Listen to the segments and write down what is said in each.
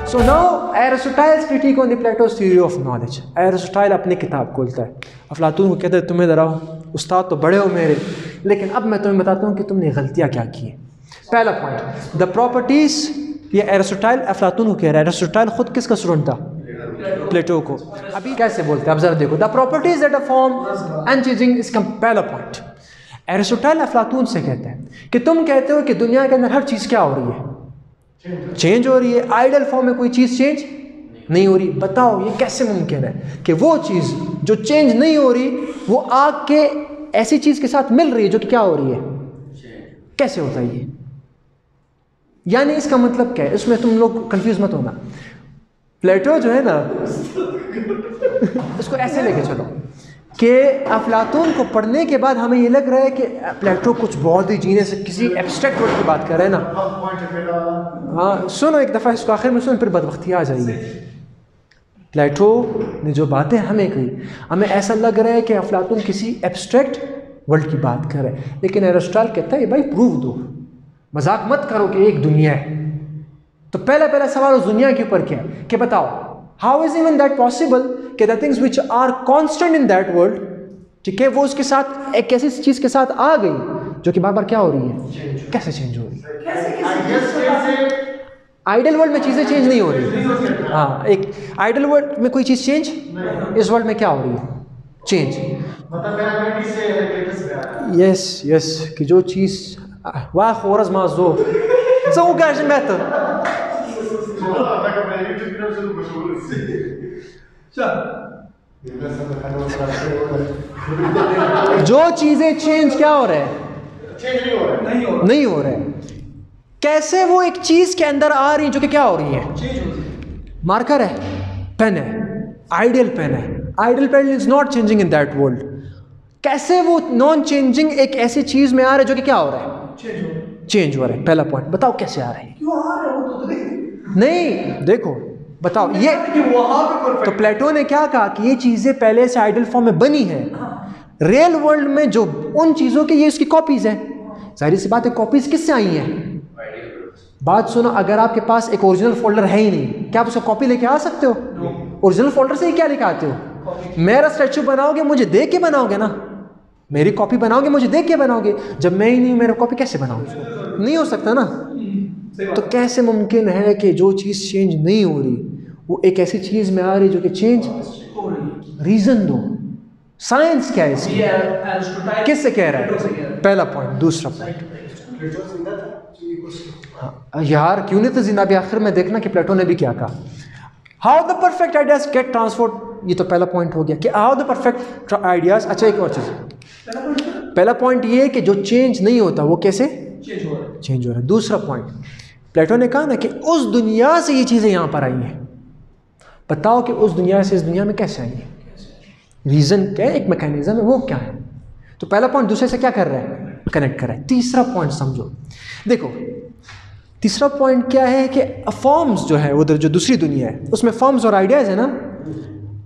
So now Aristotle's critic on the Plato's theory of knowledge. Aristotle अपनी किताब खोलता है, अफलातून को कहते हैं तुम्हें ज़रा उस्ताद तो बड़े हो मेरे, लेकिन अब मैं तुम्हें बताता हूँ कि तुमने गलतियाँ क्या की हैं। पहला पॉइंट, द प्रॉपर्टीज। ये एरिस्टोटाइल अफलातून को कह रहा है। एरिस्टोटाइल खुद किसका स्टूडेंट था? प्लेटो को। अभी कैसे बोलते हैं अब जरा देखो, the properties that form unchanging. इसका पहला पॉइंट, एरिस्टोटाइल अफलातून से कहते हैं कि तुम कहते हो कि दुनिया के अंदर हर चीज़ क्या हो रही है? चेंज हो रही है। आइडियल फॉर्म में कोई चीज़ चेंज नहीं हो रही। बताओ ये कैसे मुमकिन है कि वो चीज़ जो चेंज नहीं हो रही वो आग के ऐसी चीज़ के साथ मिल रही है जो कि क्या हो रही है? कैसे होता है ये? यानी इसका मतलब क्या है? इसमें तुम लोग कंफ्यूज मत होना। प्लेटो जो है ना इसको ऐसे लेके चलो कि अफलातून को पढ़ने के बाद हमें ये लग रहा है कि प्लेटो कुछ बहुत ही जीने से किसी एब्स्ट्रैक्ट वर्ड की बात कर रहे हैं ना। हाँ सुनो एक दफ़ा इसको आखिर में सुनो, फिर बदबख्ती आ जाएगी। प्लेटो ने जो बातें हमें कही, हमें ऐसा लग रहा है कि अफलातून किसी एब्स्ट्रैक्ट वर्ल्ड की बात कर रहे हैं, लेकिन एरिस्टोटल कहता है भाई प्रूव दो, मजाक मत करो कि एक दुनिया है। तो पहला सवाल उस दुनिया के ऊपर क्या है कि बताओ how is even that possible कि the things which are constant in that world, ठीक है, वो उसके साथ एक ऐसी चीज के साथ आ गई जो कि बार बार क्या हो रही है? कैसे चेंज हो रही है? आइडियल वर्ल्ड में चीजें चेंज नहीं हो रही। हाँ, एक आइडियल वर्ल्ड में कोई चीज चेंज, इस वर्ल्ड में क्या हो रही है? चेंज। यस यस कि जो चीज वाह खोरज माजो सो गाज मेट जो चीजें चेंज क्या हो रहा है? नहीं हो रहा है। कैसे वो एक चीज के अंदर आ रही है जो कि क्या हो रही है? मार्कर है, पेन है, आइडियल पेन है। Ideal pen is not changing in that world. कैसे वो नॉन चेंजिंग एक ऐसी चीज में आ रहा है जो कि क्या हो रहा है? चेंज हो रहा है। पहला पॉइंट, बताओ कैसे आ रहा है? नहीं देखो बताओ ये तो प्लेटो ने क्या कहा कि ये चीजें पहले से आइडियल फॉर्म में बनी है। रियल वर्ल्ड में जो उन चीजों के ये उसकी कॉपीज है। जाहिर सी बात है, कॉपीज किससे आई हैं? बात सुनो, अगर आपके पास एक ओरिजिनल फोल्डर है ही नहीं, क्या आप उसका कॉपी लेके आ सकते हो? ओरिजिनल फोल्डर से ही क्या लेके आते हो? मेरा स्टैचू बनाओगे मुझे देख के बनाओगे ना, मेरी कॉपी बनाओगे मुझे देख के बनाओगे। जब मैं ही नहीं मेरा कॉपी कैसे बनाओगे? नहीं हो सकता ना। तो कैसे मुमकिन है कि जो चीज़ चेंज नहीं हो रही वो एक ऐसी चीज़ में आ रही जो कि चेंज हो रही? रीज़न दो, साइंस क्या है इसकी? किससे कह रहा है? पहला पॉइंट। दूसरा पॉइंट, हाँ यार क्यों नहीं तो जिंदा भी आखिर में देखना कि प्लेटो ने भी क्या कहा। How the perfect ideas get transferred, ये तो पहला पॉइंट हो गया कि हाउ द परफेक्ट आइडियाज। अच्छा एक और चीज़, पहला पॉइंट ये कि जो चेंज नहीं होता वो कैसे चेंज हो रहा है। दूसरा पॉइंट, प्लेटो ने कहा ना कि उस दुनिया से ये चीज़ें यहाँ पर आई हैं। बताओ कि उस दुनिया से इस दुनिया में कैसे आई है? रीज़न क्या है? एक मैकेनिज्म है, वो क्या है? तो पहला पॉइंट दूसरे से क्या कर रहा है? कनेक्ट कर रहा है। तीसरा पॉइंट समझो, देखो तीसरा पॉइंट क्या है कि फॉर्म्स जो है उधर जो दूसरी दुनिया है उसमें फॉर्म्स और आइडियाज़ है ना,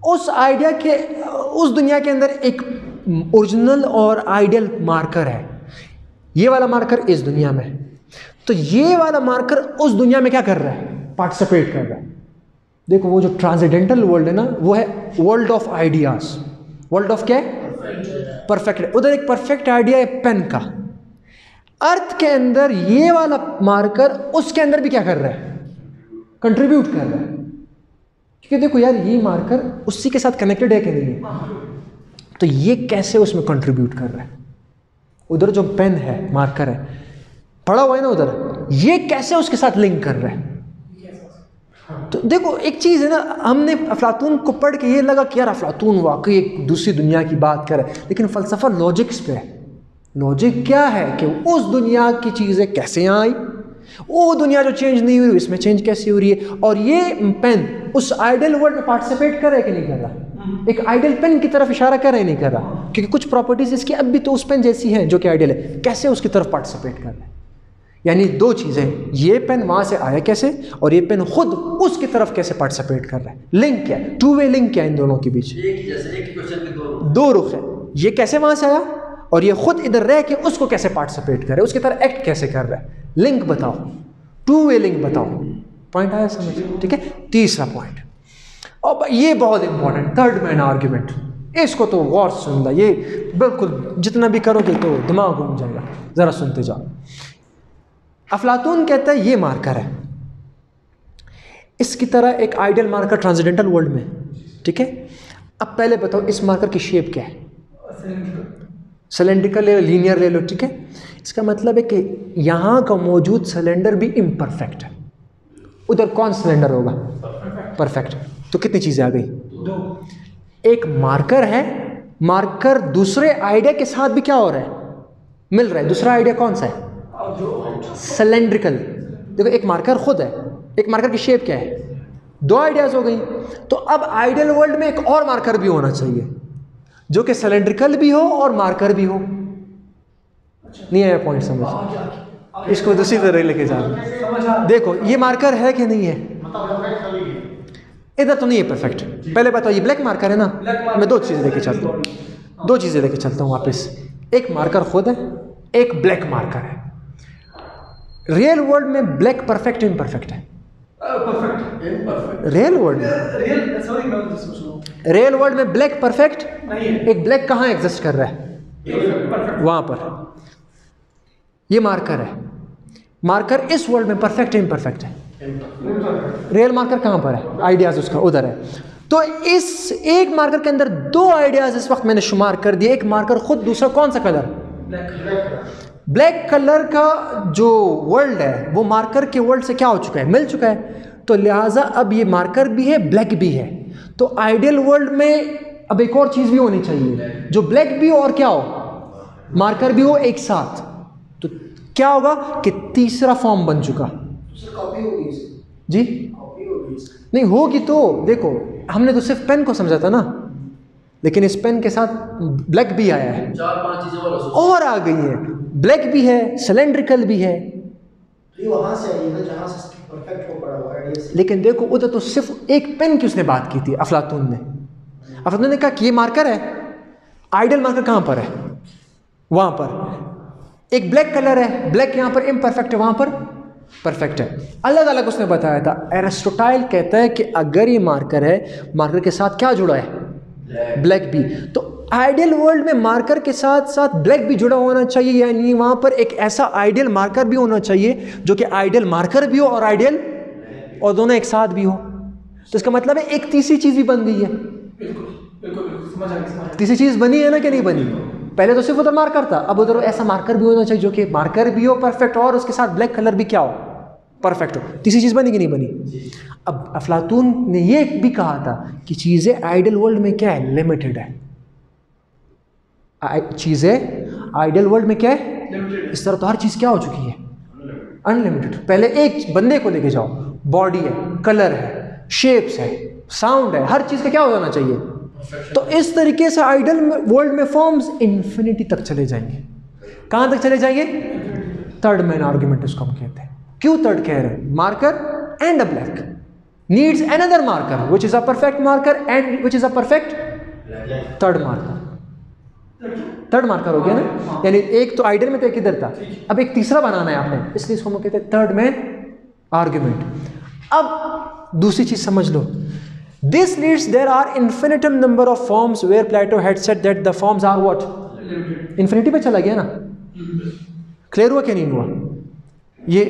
उस आइडिया के उस दुनिया के अंदर एक ओरिजिनल और आइडियल मार्कर है। ये वाला मार्कर इस दुनिया में, तो ये वाला मार्कर उस दुनिया में क्या कर रहा है? पार्टिसिपेट कर रहा है। देखो वो जो ट्रांसेंडेंटल वर्ल्ड है ना वो है world of ideas. World of क्या है? परफेक्ट। उधर एक परफेक्ट आइडिया है पेन का। अर्थ के अंदर ये वाला मार्कर उसके अंदर भी क्या कर रहा है? कंट्रीब्यूट कर रहा है। क्योंकि देखो यार ये मार्कर उसी के साथ कनेक्टेड है कि नहीं है, तो ये कैसे उसमें कंट्रीब्यूट कर रहा है? उधर जो पेन है मार्कर है पड़ा हुआ है ना उधर, ये कैसे उसके साथ लिंक कर रहा है? तो देखो एक चीज़ है ना, हमने अफलातून को पढ़ के ये लगा कि यार अफलातून वाकई एक दूसरी दुनिया की बात करे, लेकिन फ़लसफ़ा लॉजिक्स पे है। लॉजिक क्या है कि उस दुनिया की चीज़ें कैसे आई, वो दुनिया जो चेंज नहीं हुई इसमें चेंज कैसे हो रही है, और ये पेन उस आइडियल वर्ल्ड में पार्टिसिपेट कर रहा है कि नहीं कर रहा? एक आइडियल पेन की तरफ इशारा कर रहा है नहीं कर रहा? क्योंकि कुछ प्रॉपर्टीज इसकी अब भी तो उस पेन जैसी हैं जो कि आइडियल है, कैसे उसकी तरफ पार्टिसिपेट कर रहा है? यानी दो चीज़ें, ये पेन वहाँ से आया कैसे और ये पेन खुद उसकी तरफ कैसे पार्टिसिपेट कर रहा है। लिंक क्या है? टू वे लिंक क्या है इन दोनों के बीच? एक क्वेश्चन के दो रुख है। ये कैसे वहाँ से आया और ये खुद इधर रह के उसको कैसे पार्टिसिपेट कर रहा है, उसकी तरह एक्ट कैसे कर रहा है? लिंक बताओ, टू वे लिंक बताओ। पॉइंट आया समझ? ठीक है, तीसरा पॉइंट, और ये बहुत इंपॉर्टेंट, थर्ड मैन आर्ग्यूमेंट। इसको तो गौर सुन ला, ये बिल्कुल जितना भी करोगे तो दिमाग घूम जाएगा, ज़रा सुनते जाओ। अफलातून कहता है ये मार्कर है, इसकी तरह एक आइडियल मार्कर ट्रांसेंडेंटल वर्ल्ड में, ठीक है। अब पहले बताओ इस मार्कर की शेप क्या है? सिलेंड्रिकल ले लो, लीनियर ले लो, ठीक है। इसका मतलब है कि यहाँ का मौजूद सिलेंडर भी इम्परफेक्ट है, उधर कौन सिलेंडर होगा? परफेक्ट। तो कितनी चीज़ें आ गई? 2। एक मार्कर है, मार्कर दूसरे आइडिया के साथ भी क्या हो रहा है? मिल रहा है। दूसरा आइडिया कौन सा है? सिलेंड्रिकल। देखो एक मार्कर खुद है, एक मार्कर की शेप क्या है? 2 आइडियाज हो गई। तो अब आइडियल वर्ल्ड में एक और मार्कर भी होना चाहिए जो कि सिलेंड्रिकल भी हो और मार्कर भी हो। नहीं आया पॉइंट समझ? इसको दूसरी तरह लेके जा रहे। देखो ये मार्कर है कि नहीं है? इधर तो नहीं है परफेक्ट। पहले बताओ ये ब्लैक मार्कर है ना? मैं 2 चीज़ें लेके चलता हूँ, 2 चीज़ें लेके चलता हूँ वापस। एक मार्कर खुद है, एक ब्लैक मार्कर है। रियल वर्ल्ड में ब्लैक परफेक्ट इम्परफेक्ट है? रियल वर्ल्ड रियल वर्ल्ड में ब्लैक परफेक्ट नहीं है। एक ब्लैक कहाँ एग्जिस्ट कर रहा है? वहां पर। ये मार्कर है, मार्कर इस वर्ल्ड में परफेक्ट है इम्परफेक्ट है? रियल मार्कर कहाँ पर है? आइडियाज उसका उधर है। तो इस एक मार्कर के अंदर 2 आइडियाज इस वक्त मैंने शुमार कर दिए। एक मार्कर खुद, दूसरा कौन सा कलर? ब्लैक कलर का जो वर्ल्ड है वो मार्कर के वर्ल्ड से क्या हो चुका है? मिल चुका है। तो लिहाजा अब ये मार्कर भी है, ब्लैक भी है। तो आइडियल वर्ल्ड में अब एक और चीज़ भी होनी चाहिए जो ब्लैक भी हो और क्या हो? मार्कर भी हो एक साथ। तो क्या होगा कि तीसरा फॉर्म बन चुका। कॉपी होगी जी? कॉपी होगी नहीं होगी। तो देखो हमने तो सिर्फ पेन को समझा था ना, लेकिन इस पेन के साथ ब्लैक भी आया है, 4-5 चीजें और आ गई है। ब्लैक भी है, सिलेंड्रिकल भी है, वहां से आई है जहां से परफेक्ट हो पड़ा हुआ है। लेकिन देखो उधर तो सिर्फ एक पेन की उसने बात की थी अफलातून ने। अफलातून ने कहा कि ये मार्कर है, आइडियल मार्कर कहाँ पर है? वहां पर। एक ब्लैक कलर है, ब्लैक यहाँ पर इम्परफेक्ट है, वहां पर परफेक्ट है। अलग अलग उसने बताया था। एरिस्टोटाइल कहता है कि अगर ये मार्कर है, मार्कर के साथ क्या जुड़ा है? ब्लैक भी। तो आइडियल वर्ल्ड में मार्कर के साथ साथ ब्लैक भी जुड़ा होना चाहिए, यानी वहां पर एक ऐसा आइडियल मार्कर भी होना चाहिए जो कि आइडियल मार्कर भी हो और आइडियल, और दोनों एक साथ भी हो। तो इसका मतलब है एक तीसरी चीज भी बन गई है। तीसरी चीज बनी है ना कि नहीं बनी? पहले तो सिर्फ उधर मार्कर था, अब उधर ऐसा मार्कर भी होना चाहिए जो कि मार्कर भी हो परफेक्ट और उसके साथ ब्लैक कलर भी क्या हो? परफेक्ट हो। तीसरी चीज बनी कि नहीं बनी? अब अफलातून ने ये भी कहा था कि चीजें आइडियल वर्ल्ड में क्या है? लिमिटेड है। चीजें आइडियल वर्ल्ड में क्या है? इस तरह तो हर चीज क्या हो चुकी है? अनलिमिटेड। पहले एक बंदे को लेके जाओ, बॉडी है, कलर है, शेप्स है, साउंड है, हर चीज का क्या हो जाना चाहिए? तो इस तरीके से आइडियल वर्ल्ड में फॉर्म्स इन्फिनिटी तक चले जाएंगे। कहां तक चले जाएंगे? थर्ड मैन आर्ग्यूमेंट इसको हम कहते हैं। क्यों थर्ड कह रहे हैं? Marker and a black needs another marker which is a perfect marker and which is a perfect third marker. Third marker हो गया ना, यानी एक तो आइडियल में तो एक इधर था, अब एक तीसरा बनाना है आपने, इसलिए इसको हम कहते हैं थर्ड मैन आर्ग्यूमेंट। अब दूसरी चीज समझ लो, this leads there are infinitum number of forms where Plato had said that the forms are what? Infinity पे चला गया ना। क्लियर हुआ क्या नहीं हुआ? ये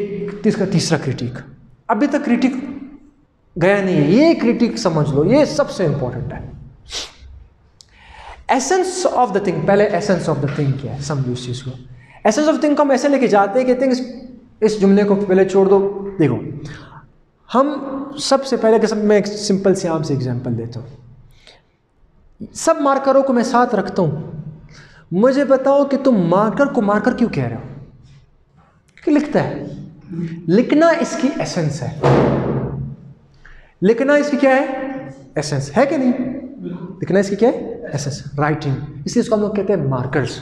इसका तीसरा क्रिटिक। अभी तक क्रिटिक गया नहीं है, ये क्रिटिक समझ लो, ये सबसे इंपॉर्टेंट है। एसेंस ऑफ द थिंग, पहले एसेंस ऑफ द थिंग क्या है समझो इस चीज को। एसेंस ऑफ थिंग को हम ऐसे लेके जाते हैं कि थिंग्स, इस जुमले को पहले छोड़ दो। देखो हम सबसे पहले मैं एक सिंपल सी आम से एग्जांपल देता हूँ। सब मार्करों को मैं साथ रखता हूँ, मुझे बताओ कि तुम मार्कर को मार्कर क्यों कह रहे हो? कि लिखता है, लिखना इसकी एसेंस है। लिखना इसकी क्या है? एसेंस है कि नहीं? लिखना इसकी क्या है? एसेंस, राइटिंग, इसलिए इसको हम लोग कहते हैं मार्कर्स।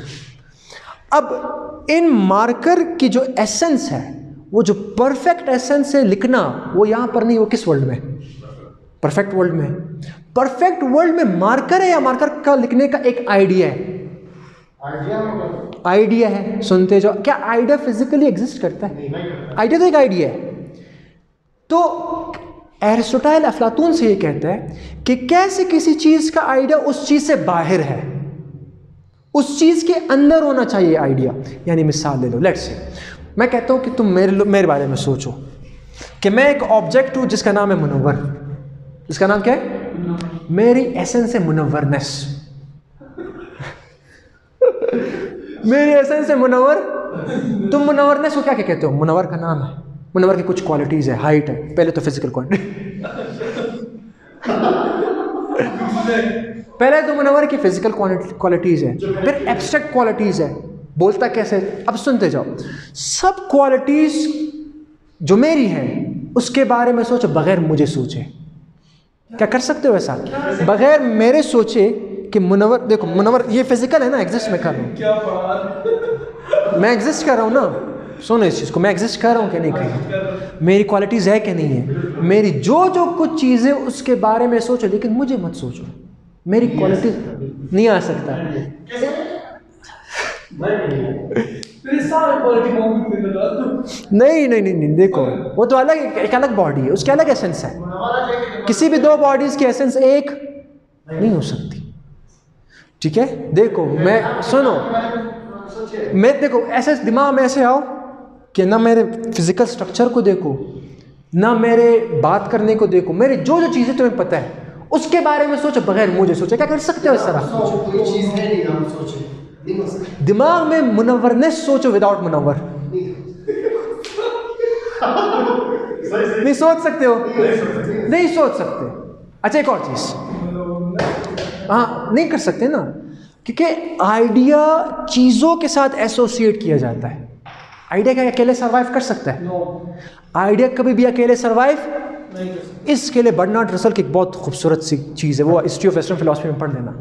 अब इन मार्कर की जो एसेंस है, वो जो परफेक्ट एसेंस है लिखना, वो यहां पर नहीं, वो किस वर्ल्ड में? परफेक्ट वर्ल्ड में। परफेक्ट वर्ल्ड में मार्कर है या मार्कर का लिखने का एक आइडिया है? आइडिया है। सुनते जाओ, क्या आइडिया फिजिकली एग्जिस्ट करता है? आइडिया तो एक आइडिया है। तो एरिस्टोटाइल अफलातून से ये कहता है कि कैसे किसी चीज़ का आइडिया उस चीज़ से बाहर है, उस चीज़ के अंदर होना चाहिए आइडिया। यानी मिसाल ले लो, लेट्स से मैं कहता हूँ कि तुम मेरे बारे में सोचो कि मैं एक ऑब्जेक्ट हूँ जिसका नाम है मुनव्वर। इसका नाम क्या है? मेरी एसेंस है मुनव्वरनेस। मेरी एसेंस है मुनव्वर। तुम मुनव्वरनेस को क्या क्या कहते हो? मुनव्वर का नाम है, मुनव्वर की कुछ क्वालिटीज़ है, हाइट है, पहले तो फिजिकल क्वालिटी पहले तो मुनव्वर की फिजिकल क्वालिटीज़ है, फिर एब्स्ट्रैक्ट क्वालिटीज़ है, बोलता कैसे। अब सुनते जाओ, सब क्वालिटीज़ जो मेरी हैं उसके बारे में सोचो बगैर मुझे सोचे। क्या कर सकते हो ऐसा बगैर मेरे सोचे कि मुनव्वर, देखो मुनव्वर ये फिजिकल है ना, एग्जिस्ट मैं कर रहा हूँ, मैं एग्जिस्ट कर रहा हूँ ना, सुनो इस चीज़ को, मैं एग्जिस्ट कर रहा हूँ कि नहीं कर रहा हूँ, मेरी क्वालिटीज़ है कि नहीं है, मेरी जो कुछ चीज़ें उसके बारे में सोचो, लेकिन मुझे मत सोचो, मेरी क्वालिटी नहीं आ सकता। नहीं, देखो वो तो अलग, एक अलग बॉडी है, उसकी अलग एसेंस है। किसी भी दो बॉडीज की एसेंस एक नहीं हो सकती, ठीक है। देखो मैं सुनो, मैं देखो ऐसे दिमाग में ऐसे आओ कि ना मेरे फिजिकल स्ट्रक्चर को देखो, ना मेरे बात करने को देखो, मेरे जो चीज़ें तुम्हें पता है उसके बारे में सोचो बगैर मुझे सोचे। क्या कर सकते हो इस तरह? दिमाग में मुनव्वरनेस सोचो विदाउट मुनव्वर नहीं सोच सकते हो, नहीं सोच सकते। अच्छा एक और चीज़, हाँ नहीं कर सकते ना, क्योंकि आइडिया चीज़ों के साथ एसोसिएट किया जाता है। आइडिया क्या अकेले सरवाइव कर सकता है? आइडिया कभी भी अकेले सरवाइव इसके लिए बर्नार्ड रसल की एक बहुत खूबसूरत सी चीज़ है, वो हिस्ट्री ऑफ वेस्टर्न फिलॉसफी में पढ़ लेना,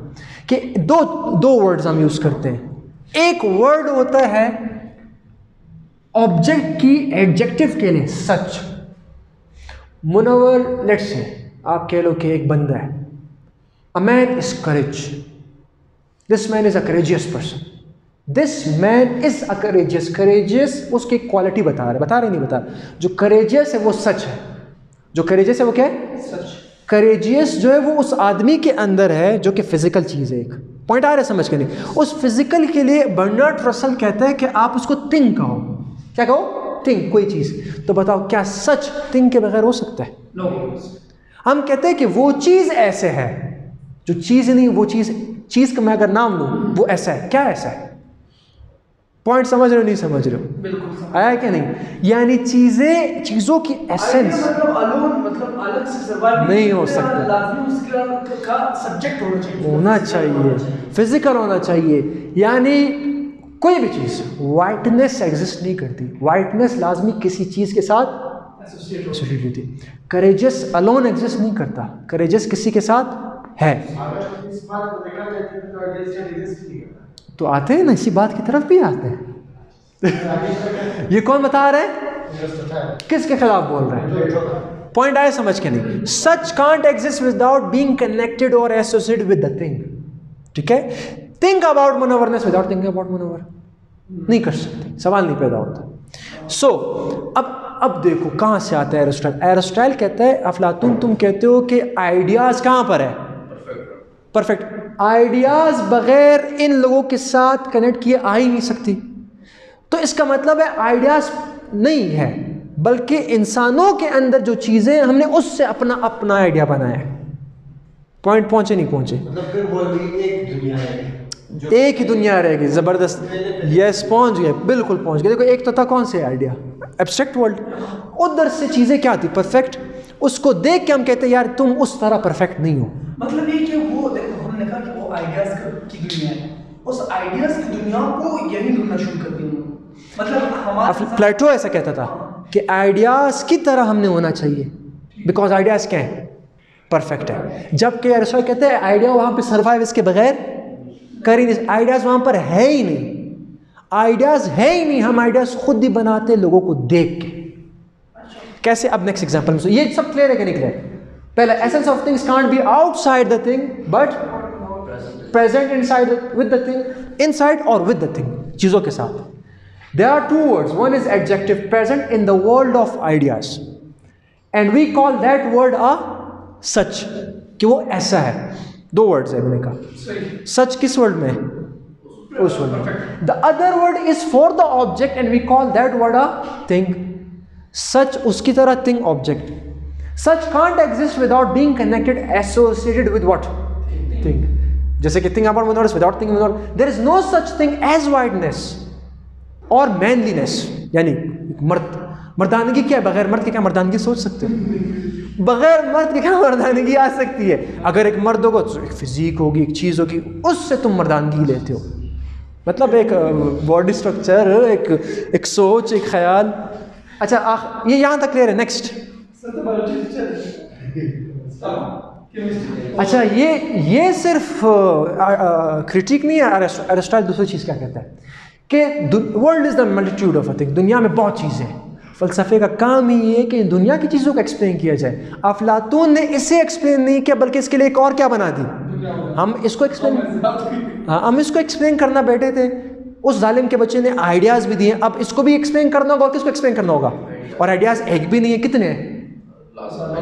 कि दो वर्ड्स हम यूज़ करते हैं। एक वर्ड होता है ऑब्जेक्ट की एडजेक्टिव के लिए सच। मुनव्वर, लेट्स से आप कह लो कि एक बंदा है, a man is courage, this man is a courageous person, this man is a courageous. Courageous उसकी क्वालिटी बता रहे नहीं बता, जो करेजियस है वो सच है, जो करेजियस है वो क्या है? सच। करेजियस जो है वो उस आदमी के अंदर है जो कि फिजिकल चीज़ है। एक पॉइंट आ रहा है समझ के नहीं? उस फिजिकल के लिए बर्नार्ड रसल कहता है कि आप उसको थिंक कहो। क्या कहो? थिंक, कोई चीज़। तो बताओ क्या सच थिंक के बगैर हो सकता है? नो। हम कहते हैं कि वो चीज़ ऐसे है, जो चीज़ नहीं, वो चीज़ का मैं अगर नाम लूँ वो ऐसा है। क्या ऐसा है? पॉइंट समझ रहे हो नहीं समझ रहे हो? बिल्कुल आया क्या नहीं? यानी चीज़ों की एसेंस मतलब अलग से सर्वाइव नहीं हो सकता, लाज़मी उसका सब्जेक्ट होना चाहिए, फिजिकल होना चाहिए। यानी कोई भी चीज़, वाइटनेस एग्जिस्ट नहीं करती, वाइटनेस लाजमी किसी चीज़ के साथ एसोसिएट होती है। करेजियस अलोन एग्जिस्ट नहीं करता, करेजियस किसी के साथ है। तो आते हैं ना, इसी बात की तरफ भी आते हैं ये कौन बता रहे हैं? किसके खिलाफ बोल रहे हैं? पॉइंट आया समझ के नहीं? Such can't exist without being connected और एसोसिएटेड विद द थिंग, ठीक है। Think about Munawwarness without thinking about Munawwar नहीं कर सकते, सवाल नहीं पैदा होता। सो अब देखो कहाँ से आता है एरिस्टोटल। एरिस्टोटल कहता है अफलातून तुम कहते हो कि आइडियाज कहाँ पर है? परफेक्ट। आइडियाज बगैर इन लोगों के साथ कनेक्ट किए आ ही नहीं सकती। तो इसका मतलब है आइडियाज नहीं है, बल्कि इंसानों के अंदर जो चीजें हमने उससे अपना आइडिया बनाया है। पॉइंट पहुंचे नहीं पहुंचे? मतलब फिर वो एक दुनिया है, एक ही दुनिया रहेगी। जबरदस्त, यस पहुंच गए, बिल्कुल पहुंच गए। देखो एक तो था कौन से आइडिया? Abstract world. उधर से चीजें क्या थी? परफेक्ट। उसको देख के हम कहते हैं यार तुम उस तरह परफेक्ट नहीं हो। मतलब ये कि वो देखो हमने कहा कि वो आइडियाज की दुनिया है, उस आइडियाज की दुनिया को यही ढूंढना शुरू कर दिया। मतलब हमारा प्लेटो ऐसा कहता था कि आइडियाज की तरह हमने होना चाहिए, बिकॉज आइडियाज क्या है? परफेक्ट है। जबकि एरिस्टोटल कहते हैं आइडिया वहां पे सर्वाइव इसके बगैर कर ही नहीं, आइडियाज वहां पर है ही नहीं, आइडियाज है ही नहीं। हम आइडियाज खुद ही बनाते लोगों को देख के। कैसे? अब नेक्स्ट एग्जांपल में ये सब क्लियर है कि नहीं क्लियर? पहला, essence of things can't be outside the thing but present inside with the thing, inside और विद द थिंग, चीजों के साथ। There are two words, one is adjective, present in the world of ideas, and we call that word a such, कि वो ऐसा है। दो words है मैंने कहा, सच किस वर्ड में? उस वर्ड में। The other word is for the object and we call that word a thing. Such उसकी तरह, thing object. Such can't exist without being connected, associated with what? Thing. जैसे कि थिंग अबाउट मिनोरस, without thing मिनोरस, there is no such thing as wideness और manliness, यानी मर्दानगी क्या है? बगैर मर्द के क्या मर्दानगी सोच सकते हो? बगैर मर्द के क्या मर्दानगी आ सकती है? अगर एक मर्द होगा तो एक फिजिक होगी, एक चीज़ होगी, उससे तुम मर्दानगी लेते हो। मतलब एक बॉडी स्ट्रक्चर, एक सोच, एक ख्याल। अच्छा, ये यहाँ तक क्लियर है। नेक्स्ट। अच्छा, ये सिर्फ क्रिटिक नहीं है। एरिस्टोटल दूसरी चीज़ क्या कहता है कि world is the multitude of a thing, दुनिया में बहुत चीज़ें हैं। फ़लसफ़े का काम ही है कि दुनिया की चीज़ों को एक्सप्लेन किया जाए। अफलातून ने इसे एक्सप्लेन नहीं किया, बल्कि इसके लिए एक और क्या बना दी? हम इसको एक्सप्लेन करना बैठे थे। उस जालिम के बच्चे ने आइडियाज़ भी दिए, अब इसको भी एक्सप्लेन करना होगा। और किसको एक्सप्लेन करना होगा? और आइडियाज़ एक भी नहीं है, कितने हैं?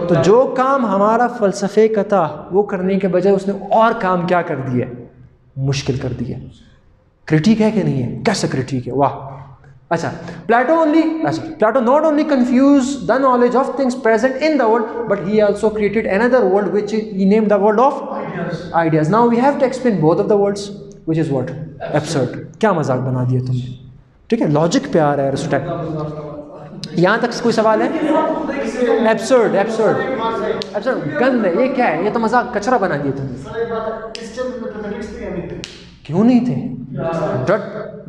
तो जो काम हमारा फ़लसफ़े का था वो करने के बजाय उसने और काम क्या कर दिया? मुश्किल कर दिया। क्रिटिक है कि नहीं है? कैसे क्रिटिक है? वाह। अच्छा, Plato not only confused the knowledge of things present in the world, but he also created another world which he named the world of ideas. Now we have to explain both of the worlds, which is what? Absurd. क्या मजाक बना दिया तुमने? ठीक है, logic पे आ रहा है एरिस्टोटल। यहाँ तक कोई सवाल है? Absurd गंद है, ये क्या है? ये तो मजाक, कचरा बना दिया तुमने। क्यों नहीं थे?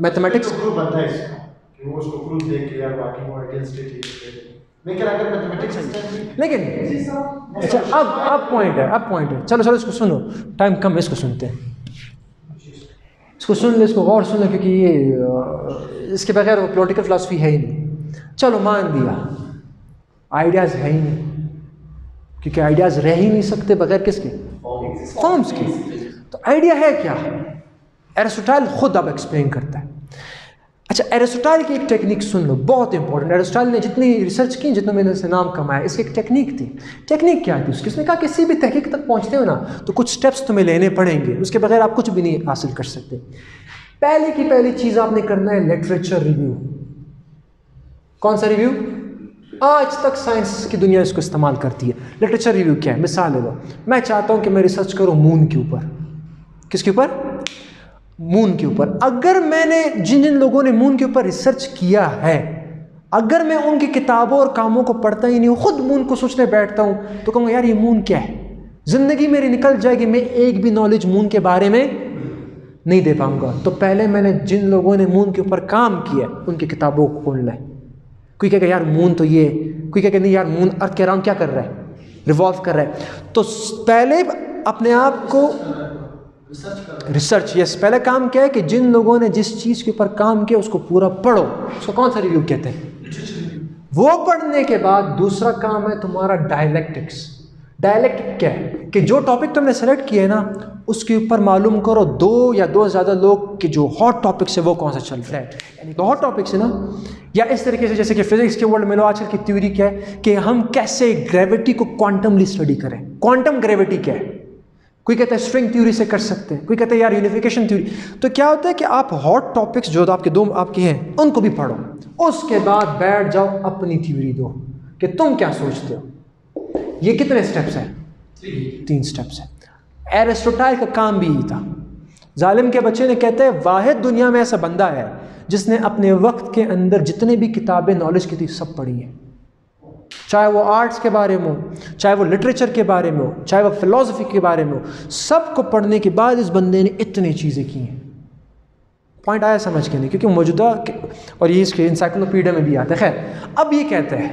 मैथमेटिक्स वो उसको प्रूफ देख के यार बाकी वो आइडियल्स थे, ठीक है। लेकिन अगर मैथमेटिक्स लेकिन अच्छा, अब पॉइंट है। चलो इसको सुनो, टाइम कम है, इसको सुनते हैं। इसको सुन लो, इसको गौर सुन लो, क्योंकि ये इसके बगैर वो पॉलिटिकल फिलॉसफी है ही नहीं। चलो मान दिया आइडियाज़ है ही नहीं, क्योंकि आइडियाज़ रह ही नहीं सकते बगैर किसके? फॉर्म्स के। तो आइडिया है क्या? एरिस्टोटल खुद अब एक्सप्लेन करता है। अच्छा, एरिस्टोटल की एक टेक्निक सुन लो, बहुत इंपॉर्टेंट। एरिस्टोटल ने जितनी रिसर्च की, जितना मैंने से नाम कमाया, इसकी एक टेक्निक थी। टेक्निक क्या थी उसकी? उसने कहा किसी भी तहकीक तक पहुंचते हो ना, तो कुछ स्टेप्स तुम्हें लेने पड़ेंगे, उसके बगैर आप कुछ भी नहीं हासिल कर सकते। पहले की पहली चीज़ आपने करना है लिटरेचर रिव्यू। कौन सा रिव्यू? आज तक साइंस की दुनिया इसको इस्तेमाल करती है। लिटरेचर रिव्यू क्या है? मिसाल ले लो, मैं चाहता हूँ कि मैं रिसर्च करूँ मून के ऊपर। किसके ऊपर? मून के ऊपर। अगर मैंने जिन लोगों ने मून के ऊपर रिसर्च किया है, अगर मैं उनकी किताबों और कामों को पढ़ता ही नहीं हूँ, खुद मून को सोचने बैठता हूँ, तो कहूँगा यार ये मून क्या है? ज़िंदगी मेरी निकल जाएगी, मैं एक भी नॉलेज मून के बारे में नहीं दे पाऊँगा। तो पहले मैंने जिन लोगों ने मून के ऊपर काम किया उनकी किताबों को खोलना है। कोई कहेगा यार मून तो ये, कोई कहेगा नहीं यार मून अर्थ के अराउंड क्या कर रहा है? रिवॉल्व कर रहा है। तो पहले अपने आप को रिसर्च, यस, पहले काम क्या है कि जिन लोगों ने जिस चीज़ के ऊपर काम किया उसको पूरा पढ़ो। उसको कौन सा रिव्यू कहते हैं? वो पढ़ने के बाद दूसरा काम है तुम्हारा डायलेक्टिक्स। डायलेक्टिक क्या है? कि जो टॉपिक तुमने सेलेक्ट किया है ना, उसके ऊपर मालूम करो दो या दो से ज़्यादा लोग कि जो हॉट टॉपिक्स है वो कौन सा चल रहा है। यानी तो हॉट टॉपिक्स है ना, या इस तरीके से जैसे कि फिजिक्स के वर्ल्ड में लो आजकल की थ्योरी क्या है कि हम कैसे ग्रेविटी को क्वांटमली स्टडी करें। क्वांटम ग्रेविटी क्या है? कोई कहता है स्ट्रिंग थ्योरी से कर सकते हैं, कोई कहता है यार यूनिफिकेशन थ्योरी। तो क्या होता है कि आप हॉट टॉपिक्स जो आपके दो आपके हैं उनको भी पढ़ो, उसके बाद बैठ जाओ अपनी थ्योरी दो कि तुम क्या सोचते हो। ये कितने स्टेप्स हैं? 3 स्टेप्स हैं। एरिस्टोटल का काम भी यही था। जालिम के बच्चे ने कहते हैं वाहिद दुनिया में ऐसा बंदा है जिसने अपने वक्त के अंदर जितने भी किताबें नॉलेज की थी सब पढ़ी हैं, चाहे वो आर्ट्स के बारे में हो, चाहे वो लिटरेचर के बारे में हो, चाहे वो फिलॉसफी के बारे में हो। सबको पढ़ने के बाद इस बंदे ने इतनी चीज़ें की हैं। पॉइंट आया समझ के नहीं? क्योंकि मौजूदा और ये इसके इंसाइक्लोपीडिया में भी आता है। खैर, अब ये कहते हैं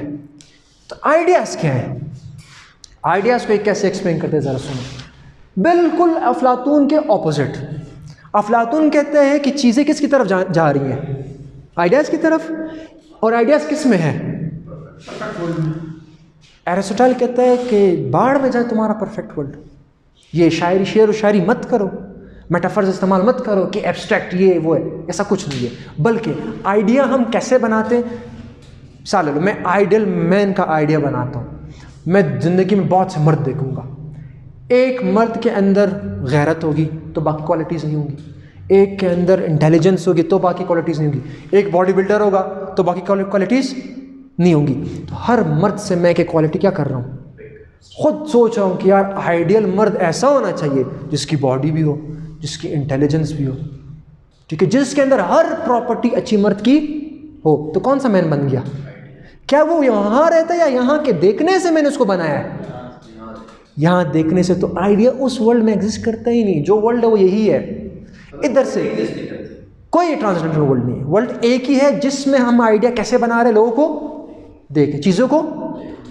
तो आइडियाज़ क्या है? आइडियाज़ को एक कैसे एक्सप्लेन करते हैं ज़रा सुनो। बिल्कुल अफलातून के ऑपोजिट। अफलातून कहते हैं कि चीज़ें किसकी तरफ जा रही हैं? आइडियाज़ की तरफ। और आइडियाज़ किस में है? एरिस्टोटल कहता है कि बाढ़ में जाए तुम्हारा परफेक्ट वर्ल्ड। ये शायरी, शेर व शायरी मत करो, मेटाफर्स इस्तेमाल मत करो कि एब्स्ट्रैक्ट ये वो है, ऐसा कुछ नहीं है। बल्कि आइडिया हम कैसे बनाते हैं? मिसाल लो, मैं आइडियल मैन का आइडिया बनाता हूँ। मैं ज़िंदगी में बहुत से मर्द देखूंगा, एक मर्द के अंदर गैरत होगी तो बाकी क्वालिटीज़ नहीं होंगी, एक के अंदर इंटेलिजेंस होगी तो बाकी क्वालिटीज़ नहीं होंगी, एक बॉडी बिल्डर होगा तो बाकी क्वालिटीज़ नहीं होंगी। तो हर मर्द से मैं एक क्वालिटी क्या कर रहा हूँ, खुद सोच रहा हूँ कि यार आइडियल मर्द ऐसा होना चाहिए जिसकी बॉडी भी हो, जिसकी इंटेलिजेंस भी हो, ठीक है, जिसके अंदर हर प्रॉपर्टी अच्छी मर्द की हो। तो कौन सा मैन बन गया? क्या वो यहाँ रहता है या यहाँ के देखने से मैंने उसको बनाया है? यहाँ देखने से। तो आइडिया उस वर्ल्ड में एग्जिस्ट करता ही नहीं, जो वर्ल्ड है वो यही है। इधर से कोई ट्रांसजेंडर वर्ल्ड नहीं है, वर्ल्ड एक ही है जिसमें हम आइडिया कैसे बना रहे, लोगों को देख, चीज़ों को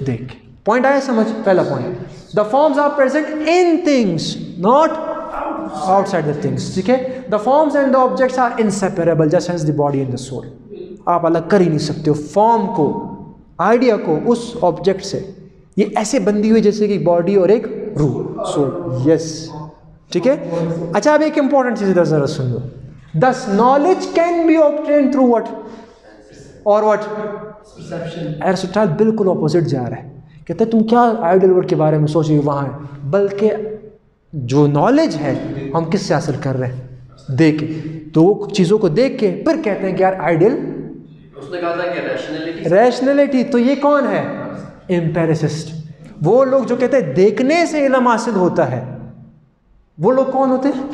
देख। पॉइंट आया समझ? पहला point, the forms are present in things not outside the things, ठीक है। The forms and the objects are inseparable just as the body and the soul. आप अलग कर ही नहीं सकते हो फॉर्म को, आइडिया को उस ऑब्जेक्ट से। ये ऐसे बंधी हुई जैसे कि बॉडी और एक रूह, सोल। यस, ठीक है। अच्छा, अब एक इंपॉर्टेंट चीज़ इधर जरा सुन लो। दस knowledge can be obtain through what और व्हाट परसेप्शन। एरिस्टोटल बिल्कुल ऑपोजिट जा रहा है, कहते हैं तुम क्या आइडियल वर्ल्ड के बारे में सोच रहे हो, वहाँ है, बल्कि जो नॉलेज है हम किससे हासिल कर रहे हैं, देख के। तो वो चीज़ों को देख के फिर कहते हैं कि यार आइडियल, उसने कहा था कि रैशनैलिटी। तो ये कौन है? एम्पेरिसिस्ट। वो लोग जो कहते हैं देखने से इल्म हासिल होता है, वो लोग कौन होते हैं?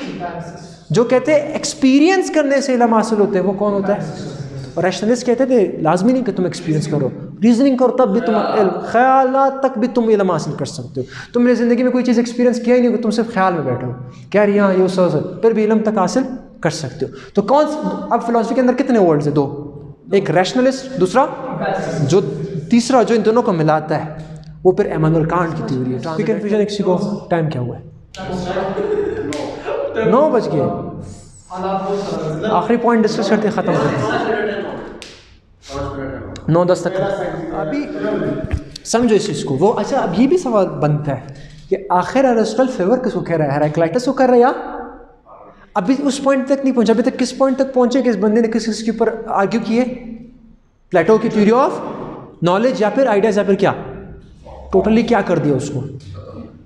जो कहते हैं एक्सपीरियंस करने से इल्म हासिल होते हैं, वो कौन होता है? और रैशनलिस्ट कहते थे लाजमी नहीं कि तुम एक्सपीरियंस करो, रीजनिंग करो तब भी तुम ख्यालात तक भी तुम इल्म हासिल कर सकते हो। तुमने ज़िंदगी में कोई चीज़ एक्सपीरियंस किया ही नहीं, तुम सिर्फ ख्याल में बैठे हो क्या यहाँ ये फिर भी इल्म तक हासिल कर सकते हो। तो कौन, अब फिलॉसफी के अंदर कितने वर्ड्स है? दो, एक रैशनलिस्ट, दूसरा जो तीसरा जो इन दोनों को मिलाता है वो फिर इमानुएल कांट की थ्योरी है। कोई कन्फ्यूजन किसी को? टाइम क्या हुआ है? 9 बज गए। आखिरी पॉइंट डिस्कस करते ख़त्म करते 9-10 तक। अभी समझो इस चीज़ को। वो अच्छा, अब ये भी सवाल बनता है कि आखिर एरिस्टोटल फेवर किसको कह रहा है, हेराक्लाइटस को कर रहा है या अभी उस पॉइंट तक नहीं पहुंचा? अभी तक किस पॉइंट तक पहुंचे कि इस बंदे ने किस के ऊपर आर्ग्यू किए? प्लेटो की थ्योरी ऑफ नॉलेज या फिर आइडियाज, या फिर क्या टोटली क्या कर दिया, उसको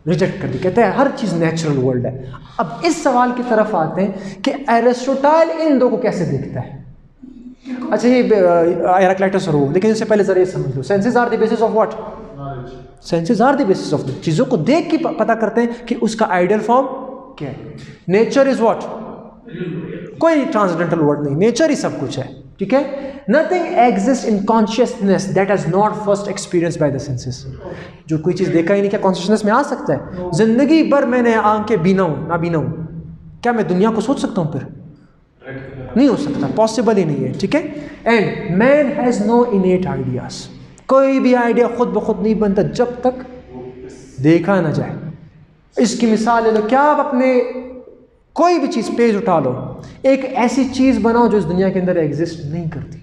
रिजेक्ट कर दिया। कहते हैं हर चीज़ नेचुरल वर्ल्ड है। अब इस सवाल की तरफ आते हैं कि एरिस्टोटल इन दो को कैसे देखता है। अच्छा, ये हेराक्लाइटस और वो, लेकिन इससे पहले जरा ये समझ लो, senses are the basis of what? Senses are the basis of, चीज़ों को देख के पता करते हैं कि उसका आइडियल फॉर्म क्या है। Nature is what? कोई ट्रांसडेंटल वर्ड नहीं, नेचर ही सब कुछ है, ठीक है। Nothing exist in consciousness that has not first experience by the senses. जो कोई चीज़ देखा ही नहीं, क्या कॉन्शियसनेस में आ सकता है? जिंदगी भर मैंने आंखें बीना हूँ ना बीना हूँ, क्या मैं दुनिया को सोच सकता हूँ? फिर नहीं हो सकता, पॉसिबल ही नहीं है, ठीक है। And man has no innate ideas. कोई भी आइडिया खुद ब खुद नहीं बनता जब तक देखा ना जाए। इसकी मिसाल ले लो, क्या आप अपने कोई भी चीज़ पेज उठा लो, एक ऐसी चीज़ बनाओ जो इस दुनिया के अंदर एग्जिस्ट नहीं करती,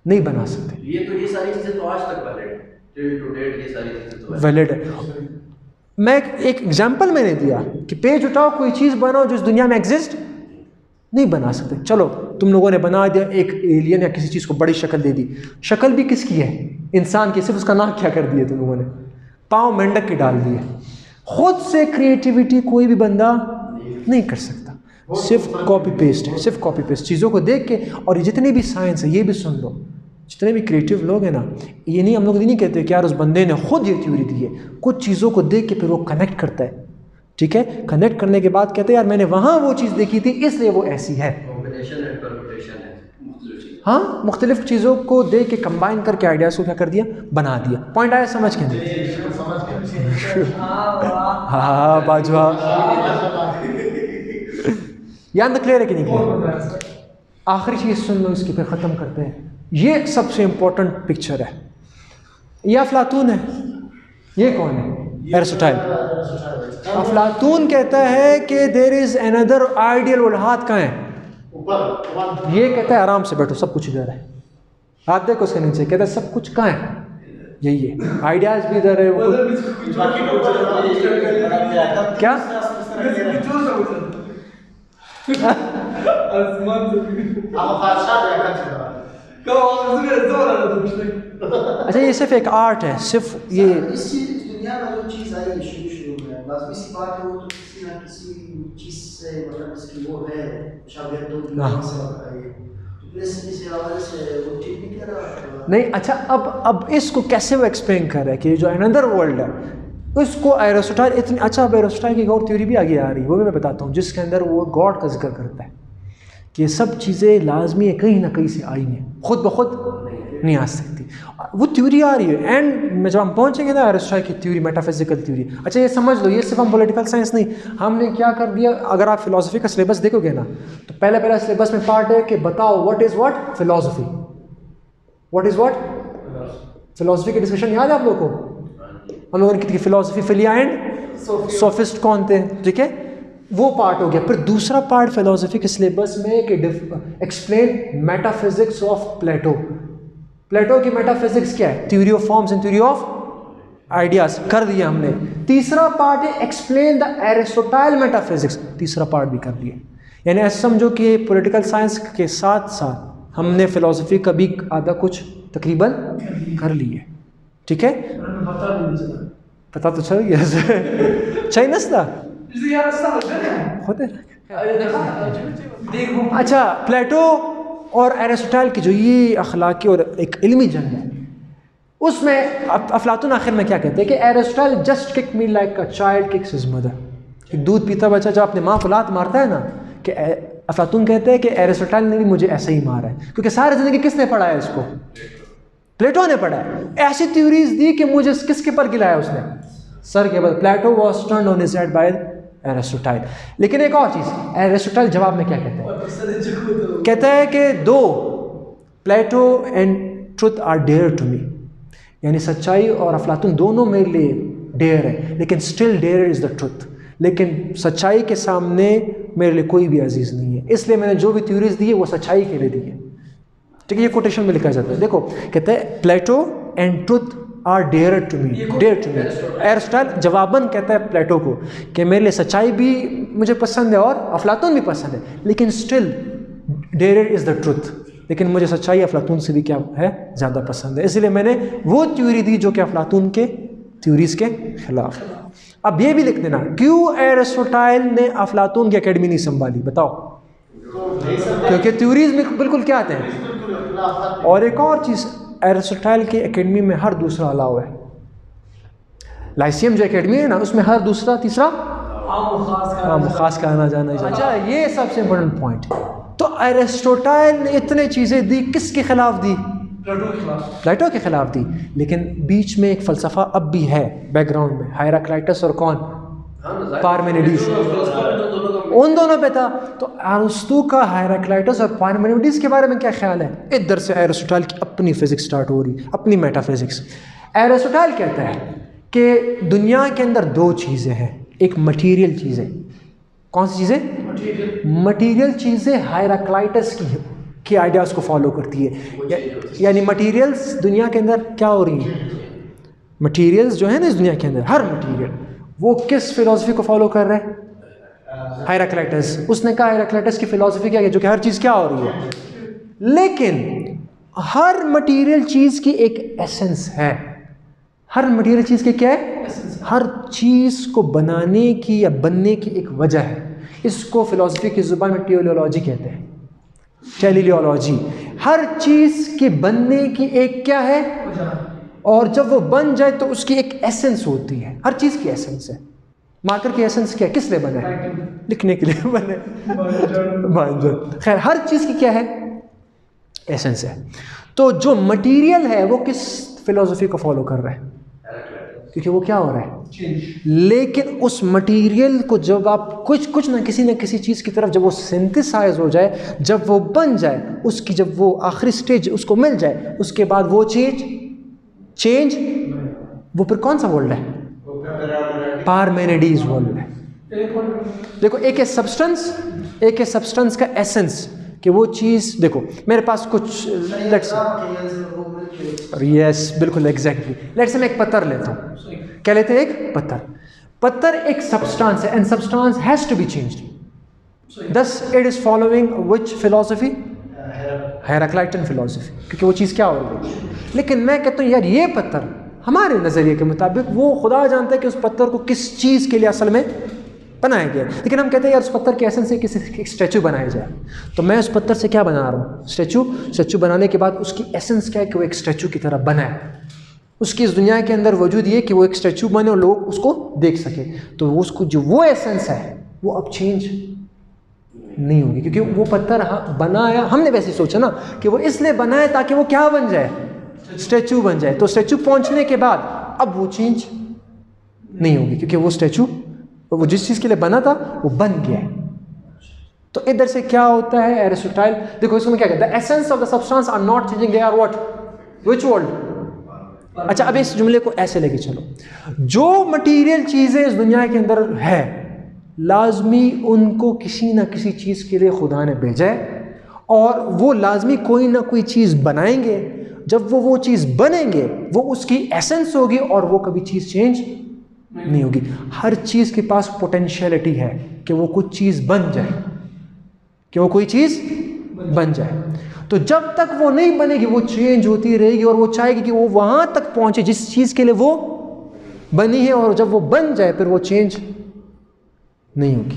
नहीं बना सकते। ये सारी चीजें तो आज तक वैलिड है, टिल टू डेट ये सारी चीजें तो वैलिड है। मैं एक एग्जांपल मैंने दिया कि पेज उठाओ, कोई चीज़ बनाओ जो इस दुनिया में एग्जिस्ट नहीं बना सकते। चलो तुम लोगों ने बना दिया, एक एलियन या किसी चीज़ को बड़ी शक्ल दे दी। शक्ल भी किसकी है? इंसान की। सिर्फ उसका नाम क्या कर दिया तुम लोगों ने? पाँव मेंढक के डाल दिए। खुद से क्रिएटिविटी कोई भी बंदा नहीं कर सकता, सिर्फ कॉपी पेस्ट है, सिर्फ कॉपी पेस्ट चीज़ों को देख के। और ये जितने भी साइंस है, ये भी सुन लो, जितने भी क्रिएटिव लोग हैं ना, ये नहीं, हम लोग नहीं कहते कि यार उस बंदे ने खुद ये थ्योरी दी है। कुछ चीज़ों को देख के फिर वो कनेक्ट करता है, ठीक है। कनेक्ट करने के बाद कहते हैं यार मैंने वहाँ वो चीज़ देखी थी इसलिए वो ऐसी है। कॉम्बिनेशन एंड परम्यूटेशन है। हाँ, मुख्तलिफ चीज़ों को देख के कंबाइन करके आइडियाज़ को क्या कर दिया, बना दिया। पॉइंट आया समझ के? हाँ बाजवा, याद क्लियर है कि नहीं क्लियर? आखिरी चीज़ सुन लो, इसकी फिर ख़त्म करते हैं। ये सबसे इम्पोर्टेंट पिक्चर है। ये अफलातून है। ये कौन है? एरिस्टोटल। अफलातून कहता है कि there is another ideal world. हाथ कहाँ है? ये कहता है आराम से बैठो, सब कुछ इधर है। हाथ देखो उसके नीचे, कहता है सब कुछ कहाँ है? यही है, आइडियाज भी इधर है। क्या अच्छा ये सिर्फ एक आर्ट है, सिर्फ ये इस दुनिया में जो चीज़ आई है शुरू में, लाज़मी सी बात है वो तो किसी ना किसी चीज़ से मतलब इसकी वो है शाबियत तो वहाँ से आई है, तो इस हवाले से वो ठीक नहीं कह रहा। नहीं। अच्छा अब इसको कैसे वो एक्सप्लेन कर रहा है कि जो अनदर वर्ल्ड है उसको एरिस्टोटल इतनी, अच्छा अब एरिस्टोटल की एक और थ्योरी भी आगे आ रही है, वो भी मैं बताता हूँ, जिसके अंदर वो गॉड का जिक्र करता है कि ये सब चीज़ें लाजमी है कहीं ना कहीं से आई हैं, खुद ब खुद नहीं आ सकती। वो थ्योरी आ रही है एंड में जब हम पहुँचेंगे ना एरिस्टोटल की थ्योरी, मेटाफिजिकल थ्योरी। अच्छा ये समझ लो, ये सिर्फ हम पॉलिटिकल साइंस नहीं, हमने क्या कर दिया, अगर आप फिलोसफी का सिलेबस देखोगे ना तो पहला सिलेबस में पार्ट है कि बताओ what is what philosophy, what is what philosophy की डिस्कशन याद है आप लोगों को? हम लोगों ने की फिलोसफी, फिलिया एंड सोफिस्ट कौन थे, ठीक है, वो पार्ट हो गया। फिर दूसरा पार्ट फिलोसफी के सिलेबस में कि एक्सप्लेन मेटाफिजिक्स ऑफ प्लेटो। प्लेटो की मेटाफिजिक्स क्या है? Theory of forms and theory of ideas कर दिया हमने। तीसरा पार्ट है एक्सप्लेन द एरिस्टोटल मेटाफिजिक्स, तीसरा पार्ट भी कर दिया। यानी ऐसा समझो कि पॉलिटिकल साइंस के साथ साथ हमने फिलोसफी का भी आधा कुछ तकरीबन कर लिया, ठीक है। पता तो चल गया चाइनस था होते। अच्छा प्लेटो और एरिस्टोटल की जो ये अखलाकी और एक इल्मी जंग है, उसमें अफलातून आखिर में क्या कहते हैं कि Aristotle just kick me like a child kicks his mother. एक दूध पीता बच्चा जब अपने माँ को लात मारता है ना, कि अफलातून कहते हैं कि एरिस्टोटल ने भी मुझे ऐसे ही मारा है, क्योंकि सारी जिंदगी किसने पढ़ा है इसको? प्लेटो ने पढ़ा है। ऐसी थ्योरीज दी कि मुझे किसके पर गिलाया उसने? सर के बाद। Plato was turned on his head by Aristotle. लेकिन एक और चीज, एरिस्टोटल जवाब में क्या कहते हैं? कहता है कि दो Plato and truth are dear to me, यानी सच्चाई और अफलातून दोनों मेरे लिए डेयर है, लेकिन still dear is the truth. लेकिन सच्चाई के सामने मेरे लिए कोई भी अजीज नहीं है, इसलिए मैंने जो भी थ्योरीज दी है वो सच्चाई के लिए दी है, ठीक है। ये कोटेशन में लिखा जाता है, देखो कहते हैं Plato and truth are dear to me, dear to me. Aristotle जवाबन कहता है प्लेटो को कि मेरे लिए सच्चाई भी मुझे पसंद है और अफलातून भी पसंद है, लेकिन still dear is the truth, लेकिन मुझे सच्चाई अफलातून से भी क्या है, ज़्यादा पसंद है, इसलिए मैंने वो थ्योरी दी जो कि अफलातून के थ्योरीज के खिलाफ। अब ये भी लिख देना, क्यों एरिस्टोटल ने अफलातून की एकेडमी नहीं संभाली, बताओ? क्योंकि थ्योरीज में बिल्कुल क्या आते हैं। और एक और चीज़, एरिस्टोटल की एकेडमी में हर दूसरा अलाउ है। लाइसियम जो एकेडमी है ना, उसमें हर दूसरा तीसरा खास का आना जाना। अच्छा ये सबसे इम्पोर्टेंट पॉइंट। तो एरिस्टोटल ने इतने चीज़ें दी, किसके खिलाफ दी? प्लेटो के खिलाफ दी। लेकिन बीच में एक फ़लसफ़ा अब भी है बैकग्राउंड में, हेराक्लाइटस और कौन? पार्मेनिडीज, उन दोनों पे था। तो अरस्तु का हेराक्लाइटस और पार्मेनिडीज के बारे में क्या ख्याल है? इधर से एरिस्टोटल की अपनी फिजिक्स स्टार्ट हो रही, अपनी मेटाफिजिक्स। एरिस्टोटल कहता है कि दुनिया के अंदर दो चीज़ें हैं, एक मटीरियल चीज़ें। कौन सी चीज़ें? मटीरियल चीज़ें हेराक्लाइटस की आइडियाज़ को फॉलो करती है, यानी मटीरियल्स दुनिया के अंदर क्या हो रही हैं? मटीरियल्स जो है ना इस दुनिया के अंदर, हर मटीरियल वो किस फिलॉसफी को फॉलो कर रहे हैं? हेराक्लाइटस। उसने कहा हेराक्लाइटस की फिलॉसफी क्या है, जो कि हर चीज़ क्या हो रही है। लेकिन हर मटीरियल चीज़ की एक एसेंस है। हर मटीरियल चीज़ की क्या है? हर चीज़ को बनाने की या बनने की एक वजह है। इसको फिलॉसफी की ज़ुबान में टेलियोलॉजी कहते हैं, टेलियोलॉजी। हर चीज़ के बनने की एक क्या है, और जब वो बन जाए तो उसकी एक एसेंस होती है। हर चीज़ की एसेंस है। मार्कर की एसेंस क्या है? किस लिए बना है? लिखने के लिए बने। खैर हर चीज़ की क्या है? एसेंस है। तो जो मटेरियल है वो किस फिलॉसफी को फॉलो कर रहा है? क्योंकि वो क्या हो रहा है? लेकिन उस मटेरियल को जब आप कुछ ना किसी चीज़ की तरफ जब वो सिंथेसाइज हो जाए, जब वो बन जाए, उसकी जब वो आखिरी स्टेज उसको मिल जाए, उसके बाद वो चेंज वो फिर कौन सा वर्ल्ड है? पार्मेनिडीज वर्ल्ड है। देखो एक है सब्सटेंस, एक है सब्सटेंस का एसेंस, कि वो चीज़ देखो मेरे पास कुछ लेट्स यस बिल्कुल एग्जैक्टली लेट्स मैं एक पत्थर लेता हूँ। क्या लेते हैं? एक पत्थर एक सब्सटेंस है, and substance has to be changed. Thus it is following which philosophy? Heraclitean philosophy. क्योंकि वो चीज़ क्या हो रही है? लेकिन मैं कहता हूँ यार ये पत्थर हमारे नज़रिए के मुताबिक वो खुदा जानता है कि उस पत्थर को किस चीज़ के लिए असल में बनाया गया, लेकिन हम कहते हैं यार उस पत्थर के एसेंस से किसी स्टैचू बनाया जाए। तो मैं उस पत्थर से क्या बना रहा हूँ? स्टैचू बनाने के बाद उसकी एसेंस क्या है कि वो एक स्टैचू की तरह बना है, उसकी इस दुनिया के अंदर वजूद ये कि वो एक स्टैचू बने और लोग उसको देख सके। तो उसको जो वो एसेंस है वो अब चेंज नहीं होगी, क्योंकि वो पत्थर बनाया हमने वैसे सोचा ना कि वो इसलिए बनाया ताकि वो क्या बन जाए? स्टैचू बन जाए। तो स्टैचू पहुंचने के बाद अब वो चेंज नहीं होगी, क्योंकि वो स्टैचू वो जिस चीज़ के लिए बना था वो बन गया है। तो इधर से क्या होता है? एरिस्टोटाइल देखो इसमें क्या कहता है? Essence of the substance are not changing, they are what? Which world? अच्छा, अब इस जुमले को ऐसे लेके चलो, जो मटेरियल चीज़ें इस दुनिया के अंदर है लाजमी उनको किसी ना किसी चीज़ के लिए खुदा ने भेजा है, और वो लाजमी कोई ना कोई चीज़ बनाएंगे। जब वो चीज़ बनेंगे वो उसकी एसेंस होगी और वो कभी चीज़ चेंज नहीं होगी। हर चीज़ के पास पोटेंशियलिटी है कि वो कुछ चीज़ बन जाए, कि वो कोई चीज़ बन जाए। तो जब तक वो नहीं बनेगी वो चेंज होती रहेगी, और वो चाहेगी कि वो वहाँ तक पहुँचे जिस चीज़ के लिए वो बनी है, और जब वो बन जाए फिर वो चेंज नहीं होगी।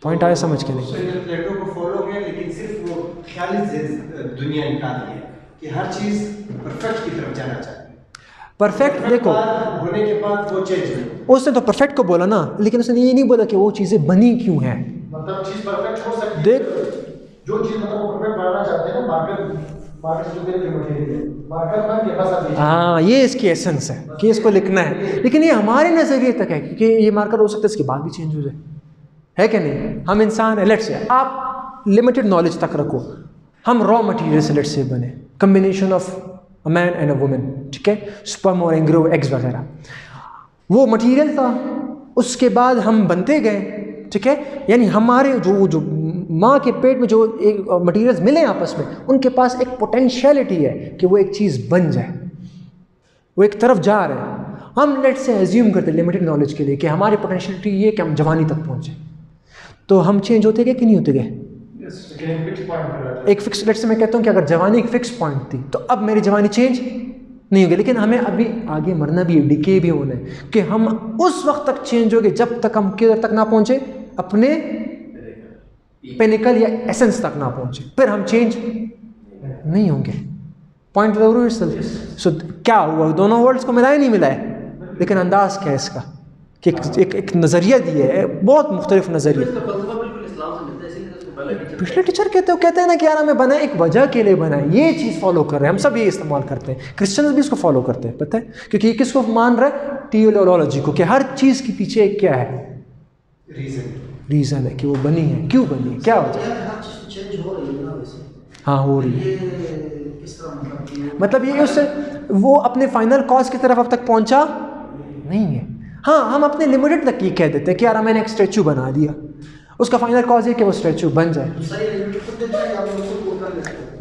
पॉइंट आया समझ के? नहीं प्लेटो को फॉलो किया, लेकिन सिर्फ वो ख्याली दुनिया निकाल दी है कि हर चीज़ परफेक्ट की तरफ जाना चाहिए। परफेक्ट देखो होने के बाद वो चेंज नहीं, उसने तो परफेक्ट को बोला ना, लेकिन उसने ये नहीं बोला कि वो चीज़ें बनी क्यों हैं। मतलब चीज़ परफेक्ट हो सकती है। देख जो चीज़ मतलब वो परफेक्ट बनाना चाहते हैं ना, मार्कर से जो तेरे मटेरियल है मार्कर बन के बस अब हाँ, ये इसकी एसेंस है कि इसको लिखना है, लेकिन ये हमारे नज़रिए तक है, क्योंकि ये मार्कर हो सकता है इसके बाद भी चेंज हो जाए, है कि नहीं? हम इंसान है, लेट्स से आप लिमिटेड नॉलेज तक रखो, हम रॉ मटेरियल से लेट्स से बने, combination of a man and a woman, ठीक है, स्पर्म और एम्ब्रियो, एग्स वगैरह, वो मटेरियल था, उसके बाद हम बनते गए, ठीक है। यानी हमारे जो माँ के पेट में जो एक मटेरियल्स मिले आपस में, उनके पास एक पोटेंशियलिटी है कि वो एक चीज़ बन जाए, वो एक तरफ जा रहे हैं। हम लेट से एज्यूम करते हैं लिमिटेड नॉलेज के लिए कि हमारी पोटेंशियलिटी ये कि हम जवानी तक पहुँचे, तो हम चेंज होते गए कि नहीं होते गए? एक फिक्स, लेट से मैं कहता हूँ कि अगर जवानी एक फिक्स पॉइंट थी तो अब मेरी जवानी चेंज नहीं होगी, लेकिन हमें अभी आगे मरना भी है, डिके भी होना है, कि हम उस वक्त तक चेंज होंगे जब तक हम किधर तक ना पहुँचे, अपने पेनिकल या एसेंस तक ना पहुँचे, फिर हम चेंज नहीं होंगे। पॉइंट जरूर सो क्या हुआ? दोनों वर्ड्स को मिलाए नहीं मिलाए, लेकिन अंदाज क्या है इसका कि एक नज़रिया दिया है, बहुत मुख्तलिफ नज़रिया। पिछले टीचर कहते हैं ना कि यार हमें बना एक वजह के लिए बना है, ये चीज़ फॉलो कर रहे हैं हम सब, ये इस्तेमाल करते हैं, क्रिश्चियंस भी इसको फॉलो करते हैं, पता है, क्योंकि ये किसको मान रहा है? टियोलॉजी को, कि हर चीज़ के पीछे क्या है? रीज़न है कि वो बनी है, क्यों बनी है, क्या वजह है। हाँ, हो रही है, मतलब ये उससे वो अपने फाइनल कॉज की तरफ अब तक पहुंचा नहीं है। हाँ, हम अपने लिमिटेड तक ये कह देते हैं कि यार मैंने एक स्टैचू बना दिया, उसका फाइनल कॉज है कि वो स्टैचू बन जाए।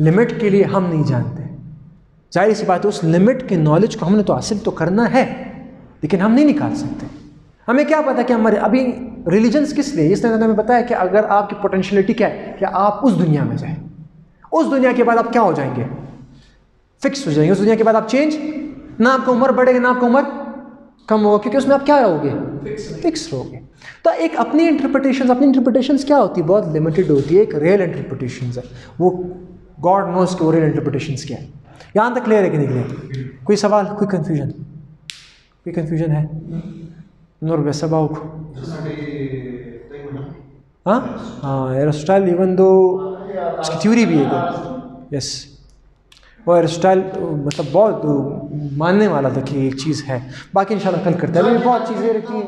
लिमिट के लिए हम नहीं जानते, जाहिर सी बात है, उस लिमिट के नॉलेज को हमने तो हासिल तो करना है, लेकिन हम नहीं निकाल सकते। हमें क्या पता कि हमारे अभी रिलीजन्स किस लिए? इसने हमें बताया कि अगर आपकी पोटेंशियलिटी क्या है कि आप उस दुनिया में जाएं, उस दुनिया के बाद आप क्या हो जाएंगे? फिक्स हो जाएंगे। उस दुनिया के बाद आप चेंज, ना आपकी उम्र बढ़ेगी ना आपकी उम्र कम होगा, क्योंकि उसमें आप क्या रहोगे? फिक्स रहोगे। तो एक अपनी इंटरप्रिटेशंस क्या होती है? बहुत लिमिटेड होती है। एक रियल इंटरप्रिटेशंस है, वो गॉड नोज कि वो रियल इंटरप्रिटेशंस क्या है। यहाँ तक क्लियर है कि नहीं क्लियर? कोई सवाल, कोई कन्फ्यूजन है? नूर वैसा बाउक हाँ, एरिस्टोटल इवन दो उसकी थ्योरी भी है, यस, वो एरिस्टोटल मतलब बहुत मानने वाला था कि एक चीज़ है। बाकी इंशाल्लाह कल करते हैं, अभी बहुत चीज़ें रखी हैं।